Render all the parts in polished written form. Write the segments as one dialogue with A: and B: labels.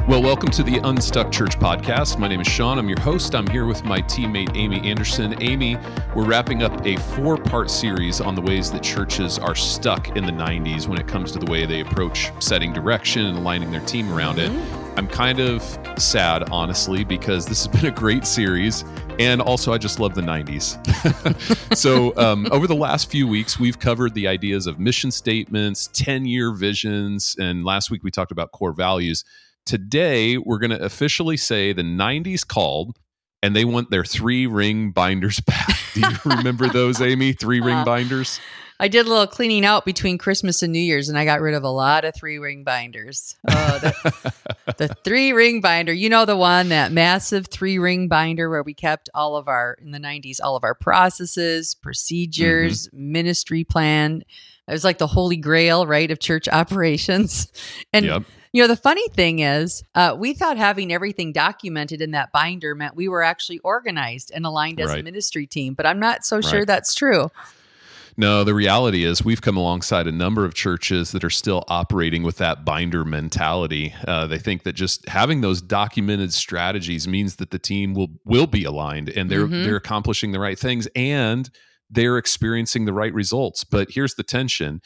A: Well, welcome to the Unstuck Church podcast. My name is Sean. I'm your host. I'm here with my teammate, Amy Anderson. Amy, we're wrapping up a 4-part series on the ways that churches are stuck in the 90s when it comes to the way they approach setting direction and aligning their team around it. I'm kind of sad, honestly, because this has been a great series. And also, I just love the 90s. So over the last few weeks, we've covered the ideas of mission statements, 10-year visions, and last week we talked about core values. Today, we're going to officially say the 90s called, and they want their 3-ring binders back. Do you remember those, Amy? 3-ring binders?
B: I did a little cleaning out between Christmas and New Year's, and I got rid of a lot of 3-ring binders. Oh, the 3-ring binder. You know the one, that massive 3-ring binder where we kept in the 90s, all of our processes, procedures, ministry plan. It was like the holy grail, right, of church operations. And you know, the funny thing is, we thought having everything documented in that binder meant we were actually organized and aligned as a ministry team, but I'm not so sure that's true.
A: No, the reality is we've come alongside a number of churches that are still operating with that binder mentality. They think that just having those documented strategies means that the team will be aligned and they're accomplishing the right things and they're experiencing the right results. But here's the tension.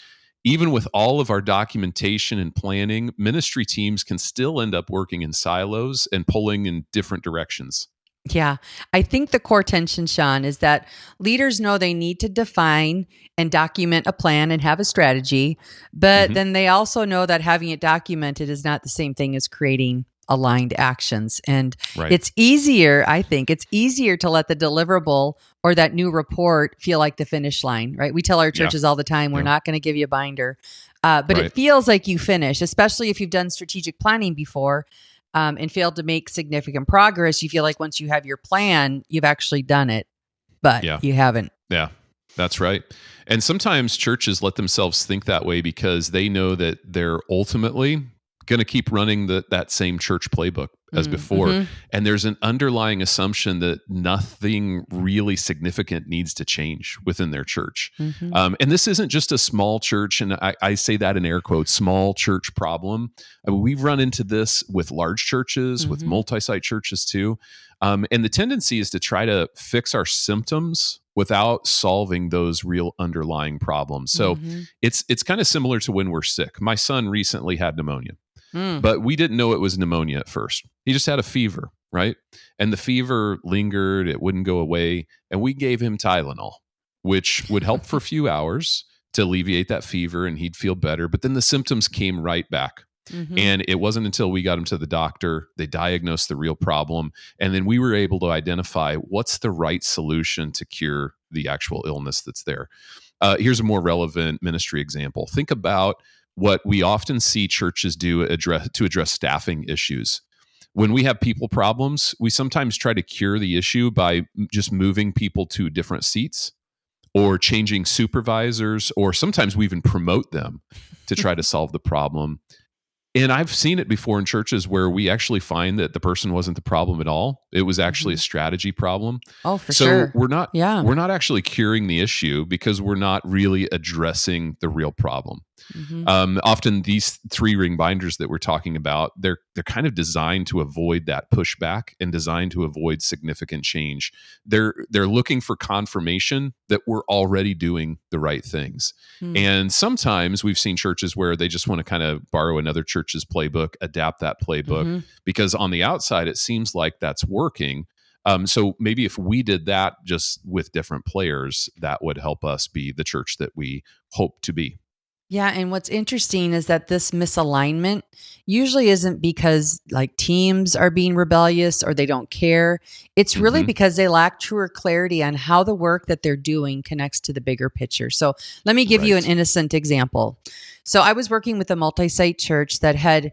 A: Even with all of our documentation and planning, ministry teams can still end up working in silos and pulling in different directions.
B: Yeah, I think the core tension, Sean, is that leaders know they need to define and document a plan and have a strategy, but then they also know that having it documented is not the same thing as creating aligned actions. And it's easier, I think, to let the deliverable or that new report feel like the finish line, right? We tell our churches all the time, we're not going to give you a binder, but it feels like you finish, especially if you've done strategic planning before and failed to make significant progress. You feel like once you have your plan, you've actually done it, but you haven't.
A: Yeah, that's right. And sometimes churches let themselves think that way because they know that they're ultimately going to keep running that same church playbook as before. And there's an underlying assumption that nothing really significant needs to change within their church. And this isn't just a small church, and I say that in air quotes, small church problem. I mean, we've run into this with large churches, with multi-site churches too. And the tendency is to try to fix our symptoms without solving those real underlying problems. So it's kind of similar to when we're sick. My son recently had pneumonia. But we didn't know it was pneumonia at first. He just had a fever, right? And the fever lingered, it wouldn't go away. And we gave him Tylenol, which would help for a few hours to alleviate that fever and he'd feel better. But then the symptoms came right back. And it wasn't until we got him to the doctor, they diagnosed the real problem. And then we were able to identify what's the right solution to cure the actual illness that's there. Here's a more relevant ministry example. Think about what we often see churches do to address staffing issues. When we have people problems, we sometimes try to cure the issue by just moving people to different seats or changing supervisors, or sometimes we even promote them to try to solve the problem. And I've seen it before in churches where we actually find that the person wasn't the problem at all. It was actually a strategy problem.
B: Oh, for sure.
A: So we're not actually curing the issue because we're not really addressing the real problem. Often these 3-ring binders that we're talking about, they're kind of designed to avoid that pushback and designed to avoid significant change. They're looking for confirmation that we're already doing the right things. And sometimes we've seen churches where they just want to kind of borrow another church's playbook, adapt that playbook, because on the outside it seems like that's working. So maybe if we did that just with different players, that would help us be the church that we hope to be.
B: Yeah, and what's interesting is that this misalignment usually isn't because like teams are being rebellious or they don't care. It's really because they lack truer clarity on how the work that they're doing connects to the bigger picture. So let me give you an innocent example. So I was working with a multi-site church that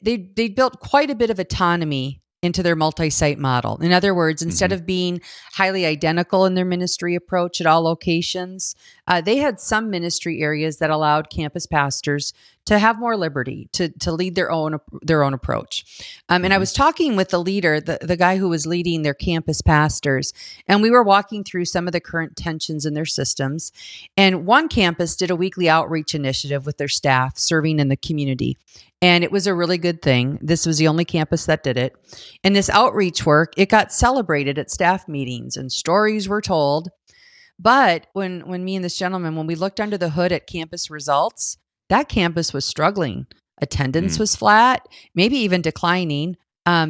B: they built quite a bit of autonomy into their multi-site model. In other words, instead of being highly identical in their ministry approach at all locations, they had some ministry areas that allowed campus pastors to have more liberty to lead their own approach. And I was talking with the leader, the guy who was leading their campus pastors, and we were walking through some of the current tensions in their systems. And one campus did a weekly outreach initiative with their staff serving in the community. And it was a really good thing. This was the only campus that did it. And this outreach work, it got celebrated at staff meetings and stories were told. But when me and this gentleman, when we looked under the hood at campus results, that campus was struggling. Attendance was flat, maybe even declining.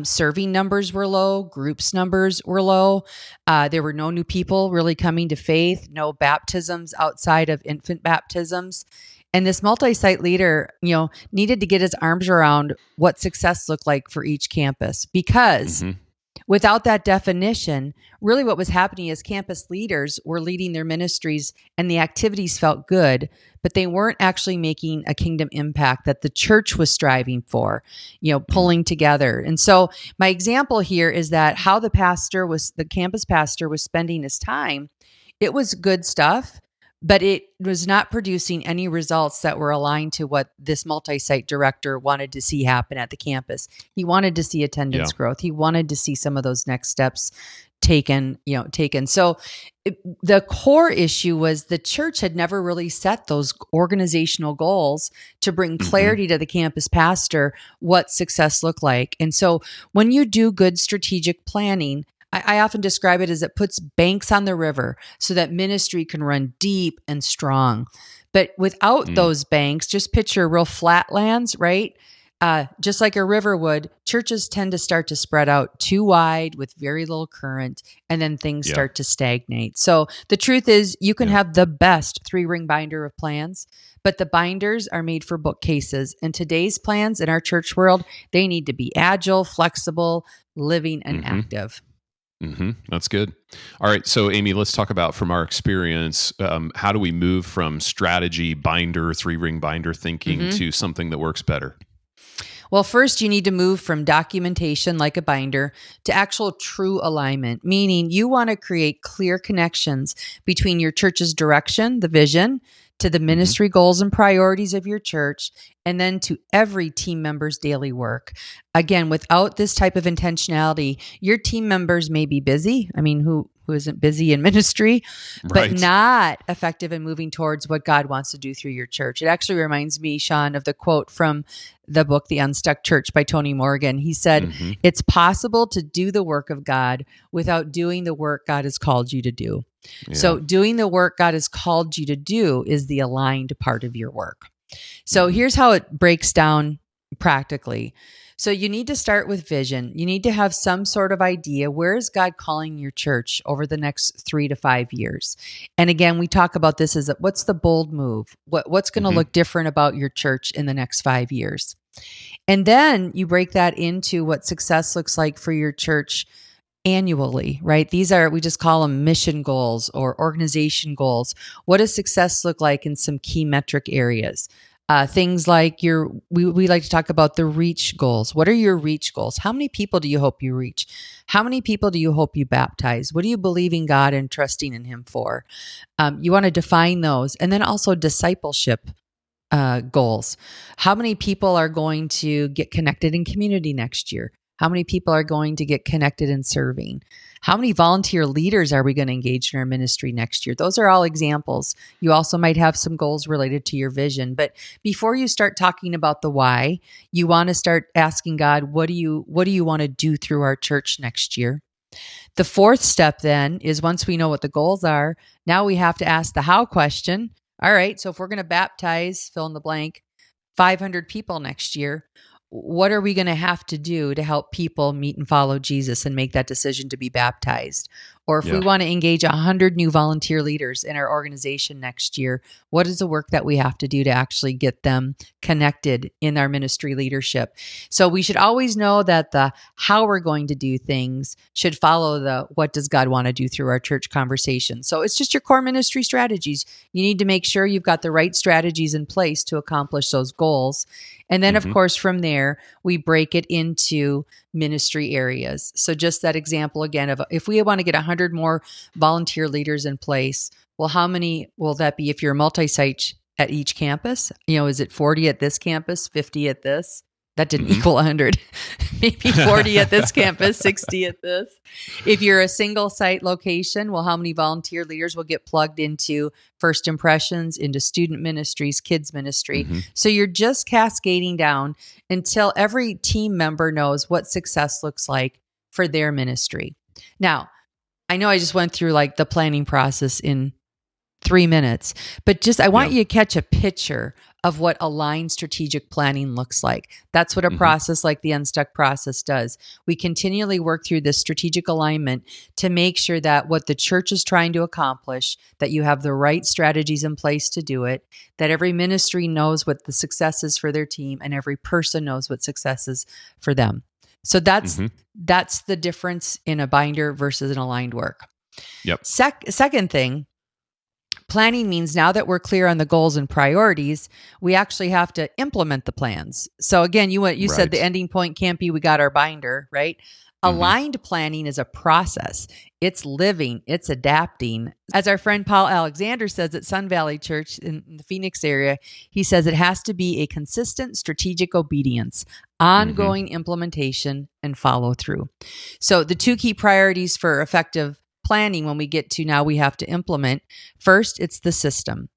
B: Serving numbers were low. Groups numbers were low. There were no new people really coming to faith, no baptisms outside of infant baptisms. And this multi-site leader, needed to get his arms around what success looked like for each campus, because without that definition, really what was happening is campus leaders were leading their ministries and the activities felt good, but they weren't actually making a kingdom impact that the church was striving for, pulling together. And so my example here is that how the campus pastor was spending his time, it was good stuff, but it was not producing any results that were aligned to what this multi-site director wanted to see happen at the campus. He wanted to see attendance growth. He wanted to see some of those next steps taken. So the core issue was the church had never really set those organizational goals to bring clarity to the campus pastor what success looked like. And so when you do good strategic planning, I often describe it as it puts banks on the river so that ministry can run deep and strong. But without those banks, just picture real flatlands, right? Just like a river would, churches tend to start to spread out too wide with very little current, and then things start to stagnate. So the truth is, you can have the best 3-ring binder of plans, but the binders are made for bookcases. And today's plans in our church world, they need to be agile, flexible, living, and active.
A: That's good. All right. So Amy, let's talk about from our experience, how do we move from strategy binder, 3-ring binder thinking to something that works better?
B: Well, first you need to move from documentation like a binder to actual true alignment, meaning you want to create clear connections between your church's direction, the vision, to the ministry goals and priorities of your church, and then to every team member's daily work. Again, without this type of intentionality, your team members may be busy. I mean, who isn't busy in ministry, but not effective in moving towards what God wants to do through your church. It actually reminds me, Sean, of the quote from the book, The Unstuck Church by Tony Morgan. He said, it's possible to do the work of God without doing the work God has called you to do. Yeah. So doing the work God has called you to do is the aligned part of your work. So here's how it breaks down practically. So you need to start with vision. You need to have some sort of idea. Where is God calling your church over the next 3 to 5 years? And again, we talk about this as what's the bold move? What's going to look different about your church in the next 5 years? And then you break that into what success looks like for your church annually, right? These are, we just call them mission goals or organization goals. What does success look like in some key metric areas? Things like we like to talk about the reach goals. What are your reach goals? How many people do you hope you reach? How many people do you hope you baptize? What do you believe in God and trusting in Him for? You want to define those. And then also discipleship goals. How many people are going to get connected in community next year? How many people are going to get connected in serving? How many volunteer leaders are we going to engage in our ministry next year? Those are all examples. You also might have some goals related to your vision. But before you start talking about the why, you want to start asking God, what do you want to do through our church next year? The fourth step then is, once we know what the goals are, now we have to ask the how question. All right, so if we're going to baptize, fill in the blank, 500 people next year, what are we going to have to do to help people meet and follow Jesus and make that decision to be baptized? Or if we want to engage 100 new volunteer leaders in our organization next year, what is the work that we have to do to actually get them connected in our ministry leadership? So we should always know that the how we're going to do things should follow the what does God want to do through our church conversation. So it's just your core ministry strategies. You need to make sure you've got the right strategies in place to accomplish those goals. And then, of course, from there, we break it into ministry areas. So just that example again of if we want to get 100 100 more volunteer leaders in place. Well, how many will that be if you're multi-site at each campus? Is it 40 at this campus, 50 at this? That didn't equal 100. Maybe 40 at this campus, 60 at this. If you're a single site location, well, how many volunteer leaders will get plugged into First Impressions, into student ministries, kids ministry? So you're just cascading down until every team member knows what success looks like for their ministry. Now, I know I just went through like the planning process in 3 minutes, but I want you to catch a picture of what aligned strategic planning looks like. That's what a process like the Unstuck process does. We continually work through this strategic alignment to make sure that what the church is trying to accomplish, that you have the right strategies in place to do it, that every ministry knows what the success is for their team, and every person knows what success is for them. So that's the difference in a binder versus an aligned work.
A: Yep.
B: Second thing, planning means now that we're clear on the goals and priorities, we actually have to implement the plans. So again, you said the ending point can't be we got our binder, right? Aligned planning is a process. It's living, it's adapting. As our friend Paul Alexander says at Sun Valley Church in the Phoenix area, he says it has to be a consistent strategic obedience, ongoing implementation, and follow through. So the two key priorities for effective planning when we get to now we have to implement. First, it's the system.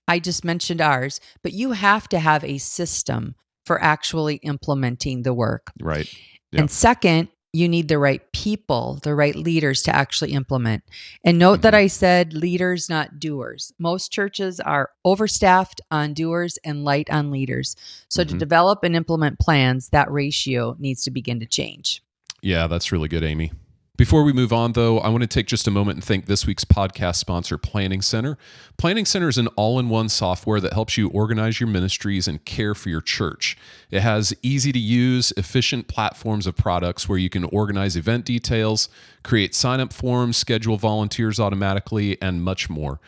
B: I just mentioned ours, but you have to have a system for actually implementing the work.
A: Right. Yep.
B: And second, you need the right people, the right leaders to actually implement. And note that I said leaders, not doers. Most churches are overstaffed on doers and light on leaders. So to develop and implement plans, that ratio needs to begin to change.
A: Yeah, that's really good, Amy. Before we move on, though, I want to take just a moment and thank this week's podcast sponsor, Planning Center. Planning Center is an all-in-one software that helps you organize your ministries and care for your church. It has easy-to-use, efficient platforms of products where you can organize event details, create sign-up forms, schedule volunteers automatically, and much more.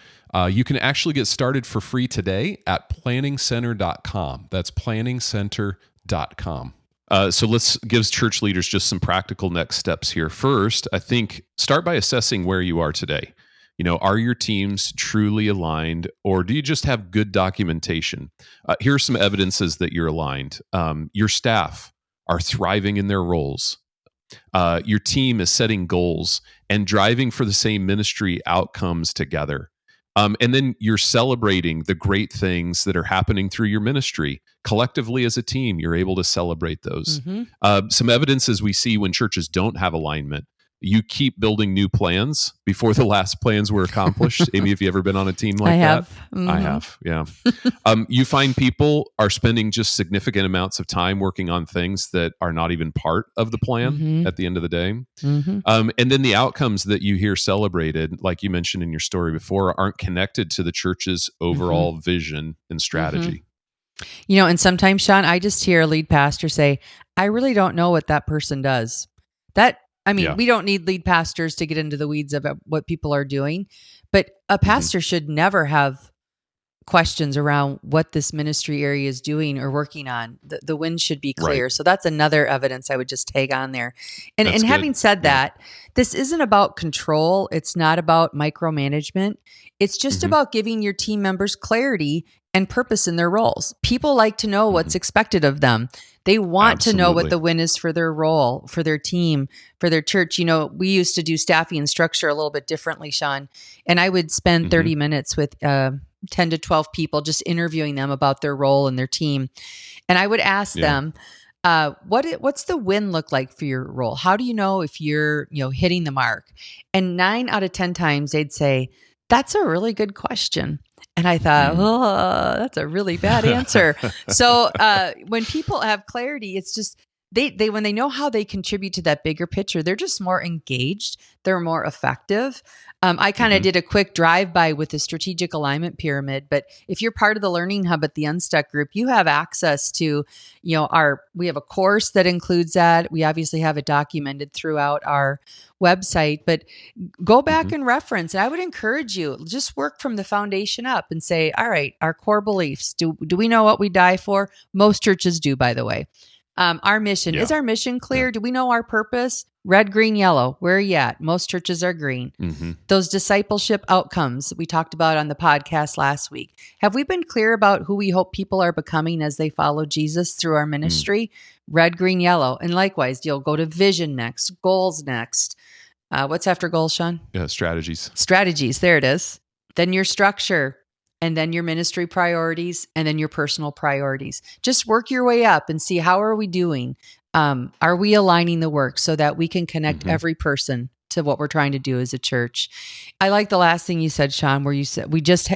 A: You can actually get started for free today at planningcenter.com. That's planningcenter.com. So let's give church leaders just some practical next steps here. First, I think start by assessing where you are today. Are your teams truly aligned, or do you just have good documentation? Here are some evidences that you're aligned. Your staff are thriving in their roles. Your team is setting goals and driving for the same ministry outcomes together. And then you're celebrating the great things that are happening through your ministry. Collectively as a team, you're able to celebrate those. Some evidences we see when churches don't have alignment. You keep building new plans before the last plans were accomplished. Amy, have you ever been on a team like that? I have, yeah. You find people are spending just significant amounts of time working on things that are not even part of the plan at the end of the day. And then the outcomes that you hear celebrated, like you mentioned in your story before, aren't connected to the church's overall vision and strategy.
B: And sometimes, Sean, I just hear a lead pastor say, I really don't know what that person does. We don't need lead pastors to get into the weeds about what people are doing, but a pastor should never have questions around what this ministry area is doing or working on. The win should be clear. Right. So that's another evidence I would just tag on there. And having said that, this isn't about control. It's not about micromanagement. It's just about giving your team members clarity and purpose in their roles. People like to know what's expected of them. They want to know what the win is for their role, for their team, for their church. We used to do staffing and structure a little bit differently, Sean. And I would spend 30 minutes with 10 to 12 people just interviewing them about their role and their team. And I would ask them, what's the win look like for your role? How do you know if you're hitting the mark? And 9 out of 10 times they'd say, that's a really good question. And I thought, that's a really bad answer. So when people have clarity, it's just they when they know how they contribute to that bigger picture, they're just more engaged. They're more effective. I kind of did a quick drive-by with the strategic alignment pyramid, but if you're part of the Learning Hub at the Unstuck group, you have access to, we have a course that includes that. We obviously have it documented throughout our website, but go back and reference. And I would encourage you, just work from the foundation up and say, all right, our core beliefs, do we know what we die for? Most churches do, by the way. Our mission.
A: Yeah.
B: Is our mission clear? Do we know our purpose? Red, green, yellow. Where are you at? Most churches are green.
A: Mm-hmm.
B: Those discipleship outcomes we talked about on the podcast last week. Have we been clear about who we hope people are becoming as they follow Jesus through our ministry? Red, green, yellow. And likewise, you'll go to vision next, goals next. What's after goals, Sean?
A: Yeah, strategies.
B: Strategies. There it is. Then your structure, and then your ministry priorities, and then your personal priorities. Just work your way up and see, how are we doing? Are we aligning the work so that we can connect every person to what we're trying to do as a church? I like the last thing you said, Sean, where you said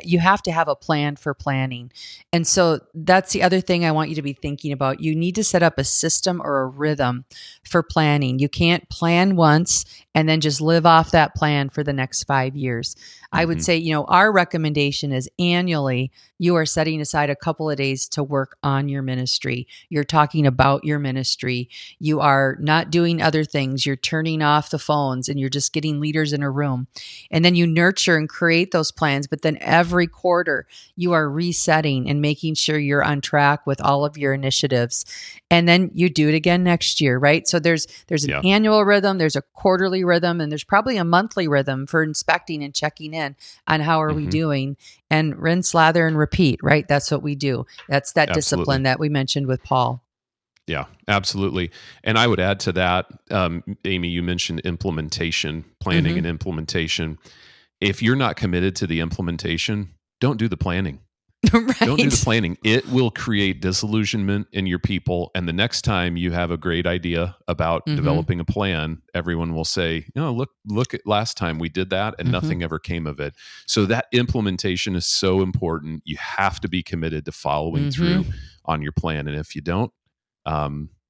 B: you have to have a plan for planning. And so that's the other thing I want you to be thinking about. You need to set up a system or a rhythm for planning. You can't plan once and then just live off that plan for the next 5 years. I would say, our recommendation is annually you are setting aside a couple of days to work on your ministry. You're talking about your ministry. You are not doing other things. You're turning off the phones and you're just getting leaders in a room. And then you nurture and create those plans. But then every quarter you are resetting and making sure you're on track with all of your initiatives. And then you do it again next year, right? So there's an annual rhythm, there's a quarterly rhythm, and there's probably a monthly rhythm for inspecting and checking in on how are we doing, and rinse, lather, and repeat, right? That's what we do. That's that discipline that we mentioned with Paul.
A: Yeah, absolutely. And I would add to that, Amy, you mentioned implementation, planning and implementation. If you're not committed to the implementation, don't do the planning.
B: Right.
A: Don't do the planning. It will create disillusionment in your people. And the next time you have a great idea about developing a plan, everyone will say, look at last time we did that and nothing ever came of it. So that implementation is so important. You have to be committed to following through on your plan. And if you don't,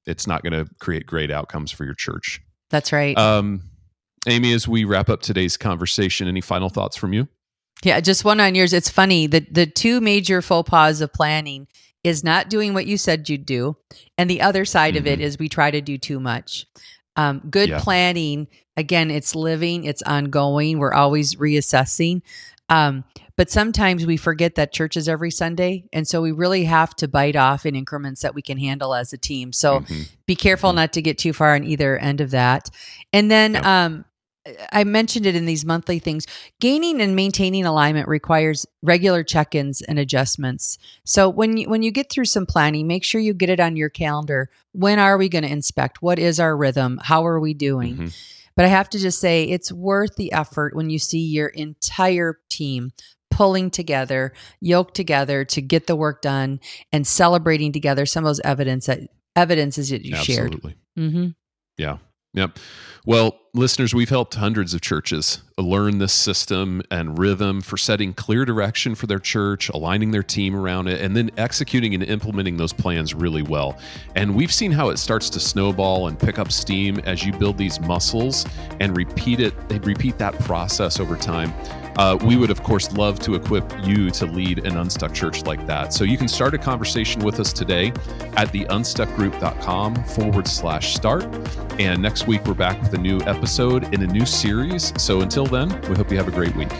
A: it's not going to create great outcomes for your church.
B: That's right.
A: Amy, as we wrap up today's conversation, any final thoughts from you?
B: Yeah, just one on yours. It's funny that the two major faux pas of planning is not doing what you said you'd do. And the other side of it is we try to do too much. Good planning, again, it's living, it's ongoing. We're always reassessing. But sometimes we forget that church is every Sunday. And so we really have to bite off in increments that we can handle as a team. So be careful not to get too far on either end of that. And then I mentioned it in these monthly things. Gaining and maintaining alignment requires regular check-ins and adjustments. So when you get through some planning, make sure you get it on your calendar. When are we going to inspect? What is our rhythm? How are we doing? But I have to just say, it's worth the effort when you see your entire team pulling together, yoked together to get the work done, and celebrating together some of those evidences that you shared.
A: Absolutely. Yeah. Yep. Well, listeners, we've helped hundreds of churches learn this system and rhythm for setting clear direction for their church, aligning their team around it, and then executing and implementing those plans really well. And we've seen how it starts to snowball and pick up steam as you build these muscles and repeat that process over time. We would, of course, love to equip you to lead an Unstuck church like that. So you can start a conversation with us today at theunstuckgroup.com/start. And next week, we're back with a new episode in a new series. So until then, we hope you have a great week.